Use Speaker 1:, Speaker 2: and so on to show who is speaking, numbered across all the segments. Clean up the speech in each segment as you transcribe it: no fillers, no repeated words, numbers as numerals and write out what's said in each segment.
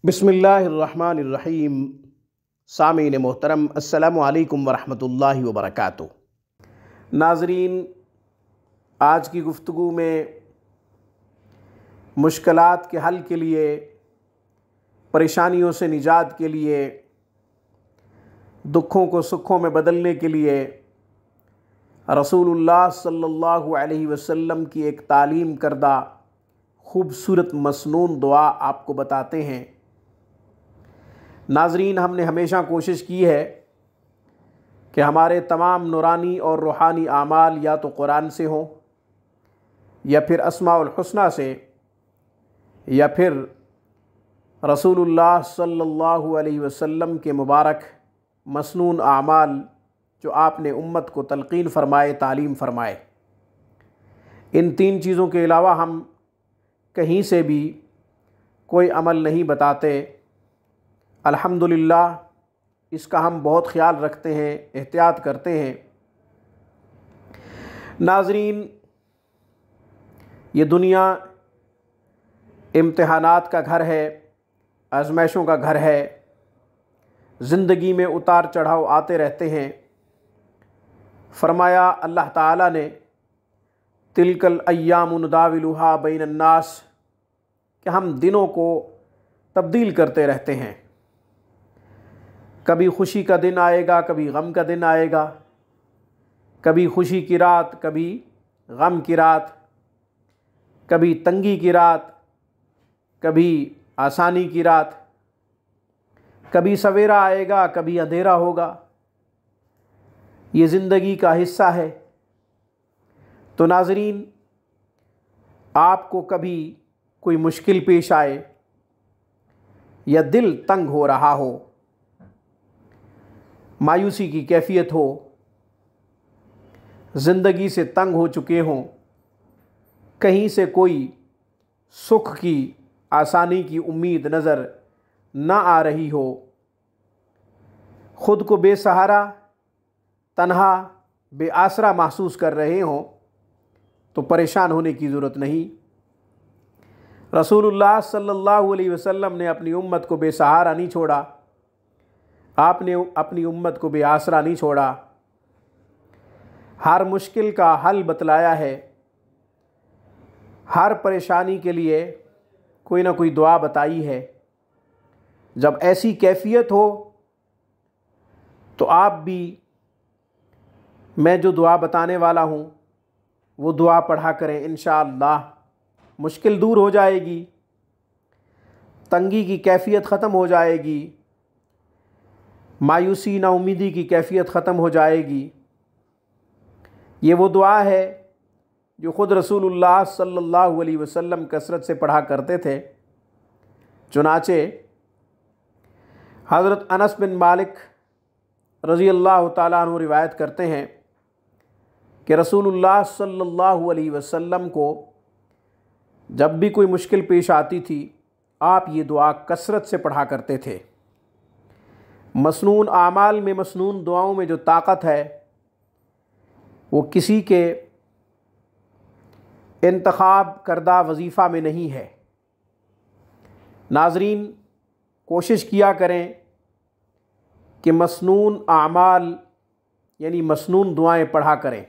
Speaker 1: बिस्मिल्लाहिर्रहमानिर्रहीम। सामीन मोहतरम, अस्सलामु अलैकुम वरहमतुल्लाहि वबरकातुहू। नाज़रीन, आज की गुफ्तगू में मुश्किलात के हल के लिए, परेशानियों से निजात के लिए, दुखों को सुखों में बदलने के लिए रसूलुल्लाह सल्लल्लाहु अलैहि वसल्लम की एक तालीम करदा खूबसूरत मसनून दुआ आपको बताते हैं। नाज़रीन, हमने हमेशा कोशिश की है कि हमारे तमाम नूरानी और रूहानी आमाल या तो कुरान से हों, या फिर अस्माउल हुस्ना से, या फिर रसूलुल्लाह सल्लल्लाहु अलैहि वसल्लम के मुबारक मसनून आमाल जो आपने उम्मत को तलक़ीन फ़रमाए, तालीम फ़रमाए। इन तीन चीज़ों के अलावा हम कहीं से भी कोई अमल नहीं बताते। अल्हम्दुलिल्लाह, इसका हम बहुत ख़याल रखते हैं, एहतियात करते हैं। नाज़रीन, ये दुनिया इम्तिहानात का घर है, आज़माइशों का घर है। ज़िंदगी में उतार चढ़ाव आते रहते हैं। फ़रमाया अल्लाह ताला ने, तिलकल अय्यामु नुदाविलुहा बैनन्नास, कि हम दिनों को तब्दील करते रहते हैं। कभी खुशी का दिन आएगा, कभी गम का दिन आएगा, कभी खुशी की रात, कभी गम की रात, कभी तंगी की रात, कभी आसानी की रात, कभी सवेरा आएगा, कभी अंधेरा होगा। ये ज़िंदगी का हिस्सा है। तो नाज़रीन, आपको कभी कोई मुश्किल पेश आए या दिल तंग हो रहा हो, मायूसी की कैफियत हो, ज़िंदगी से तंग हो चुके हों, कहीं से कोई सुख की, आसानी की उम्मीद नज़र ना आ रही हो, ख़ुद को बेसहारा, तन्हा, बेआसरा महसूस कर रहे हों, तो परेशान होने की ज़रूरत नहीं। रसूलुल्लाह सल्लल्लाहु अलैहि वसल्लम ने अपनी उम्मत को बेसहारा नहीं छोड़ा। आपने अपनी उम्मत को बेआसरा नहीं छोड़ा। हर मुश्किल का हल बतलाया है। हर परेशानी के लिए कोई ना कोई दुआ बताई है। जब ऐसी कैफियत हो तो आप भी मैं जो दुआ बताने वाला हूँ वो दुआ पढ़ा करें। इंशाअल्लाह मुश्किल दूर हो जाएगी, तंगी की कैफियत ख़त्म हो जाएगी, मायूसी नाउमीदी की कैफियत ख़त्म हो जाएगी। ये वो दुआ है जो ख़ुद रसूलुल्लाह सल्लल्लाहु अलैहि वसल्लम कसरत से पढ़ा करते थे। चुनाचे हज़रत अनस बिन मालिक रज़ी अल्लाह ताला अन्हु रिवायत करते हैं कि रसूलुल्लाह सल्लल्लाहु अलैहि वसल्लम को जब भी कोई मुश्किल पेश आती थी, आप ये दुआ कसरत से पढ़ा करते थे। मसनून आमाल में, मसनून दुआओं में जो ताकत है वो किसी के इंतखाब करदा वजीफ़ा में नहीं है। नाज़रीन, कोशिश किया करें कि मसनून आमाल यानी मसनून दुआएं पढ़ा करें।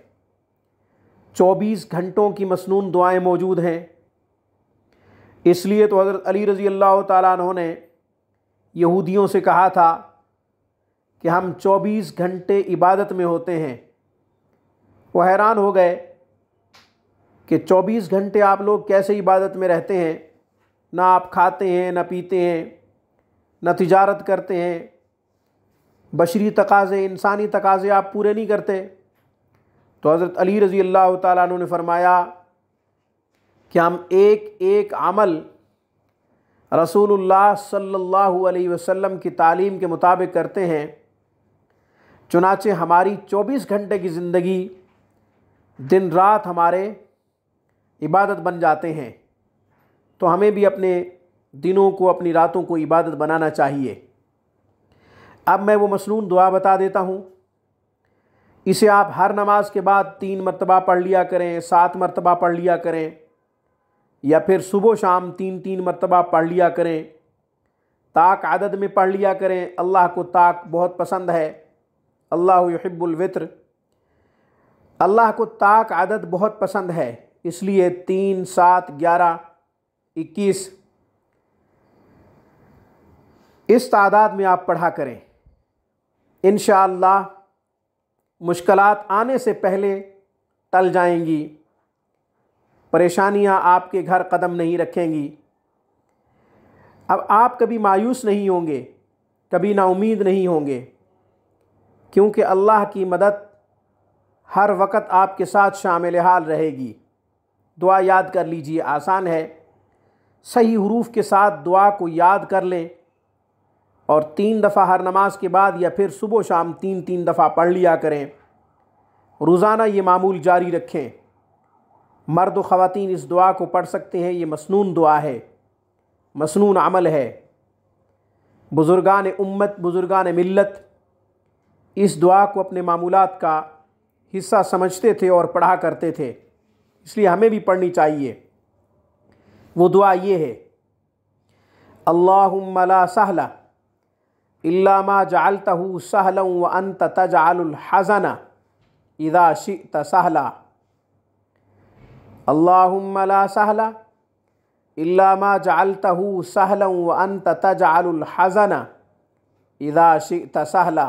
Speaker 1: 24 घंटों की मसनून दुआएं मौजूद हैं। इसलिए तो हज़रत अली रज़ी अल्लाह ताला अन्हु ने यहूदियों से कहा था कि हम 24 घंटे इबादत में होते हैं। वो हैरान हो गए कि 24 घंटे आप लोग कैसे इबादत में रहते हैं, ना आप खाते हैं, ना पीते हैं, ना तिजारत करते हैं, बशरी तकाज़े, इंसानी तकाज़े आप पूरे नहीं करते। तो हज़रत अली रज़ी अल्लाह ताला अन्हु ने फरमाया कि हम एक एक अमल रसूलुल्लाह सल्लल्लाहु अलैहि वसल्लम की तालीम के मुताबिक करते हैं। चुनाचे हमारी 24 घंटे की ज़िंदगी दिन रात हमारे इबादत बन जाते हैं। तो हमें भी अपने दिनों को, अपनी रातों को इबादत बनाना चाहिए। अब मैं वो मसनून दुआ बता देता हूँ। इसे आप हर नमाज के बाद 3 मरतबा पढ़ लिया करें, 7 मरतबा पढ़ लिया करें, या फिर सुबह शाम 3-3 मरतबा पढ़ लिया करें। ताक आदद में पढ़ लिया करें। अल्लाह को ताक बहुत पसंद है। अल्लाह युहिब्बुल वित्र, अल्लाह को ताक आदद बहुत पसंद है, इसलिए 3, 7, 11, 21 इस तादाद में आप पढ़ा करें। इंशाअल्लाह मुश्किलात आने से पहले टल जाएंगी, परेशानियां आपके घर कदम नहीं रखेंगी। अब आप कभी मायूस नहीं होंगे, कभी नाउमीद नहीं होंगे, क्योंकि अल्लाह की मदद हर वक्त आपके साथ शामिल हाल रहेगी। दुआ याद कर लीजिए, आसान है। सही हुरूफ के साथ दुआ को याद कर लें और 3 दफ़ा हर नमाज के बाद या फिर सुबह शाम 3-3 दफ़ा पढ़ लिया करें। रोज़ाना ये मामूल जारी रखें। मर्द व ख़वातीन इस दुआ को पढ़ सकते हैं। ये मसनून दुआ है, मसनून अमल है। बुज़ुर्गान उम्मत, बुज़ुर्गान मिल्लत इस दुआ को अपने मामूलात का हिस्सा समझते थे और पढ़ा करते थे, इसलिए हमें भी पढ़नी चाहिए। वो दुआ ये है, अल्लाहुम्मा ला सहला इल्ला मा जअलतहु सहलन व अंत तजअलुल हज़ना इज़ा शिअत सहला। अल्लाहुम्मा ला सहला इल्ला मा जअलतहु सहलन व अंत तजअलुल हज़ना इज़ा शिअत सहला।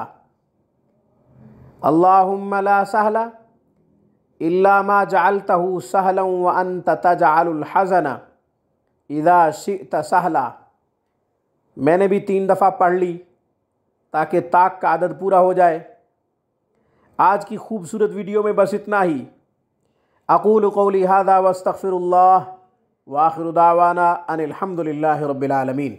Speaker 1: अल्लाहुम्मा ला सहला इल्ला मा जअलतहु सहलन व अंत तजअलुल हज़ना इज़ा शिअत सहला। मैंने भी 3 दफ़ा पढ़ ली ताकि ताक का आदद पूरा हो जाए। आज की खूबसूरत वीडियो में बस इतना ही। अक़ूलु क़ौली हाज़ा व अस्तग़फ़िरुल्लाह व आख़िरु दावाना अनिल हम्दुलिल्लाहि रब्बिल आलमीन।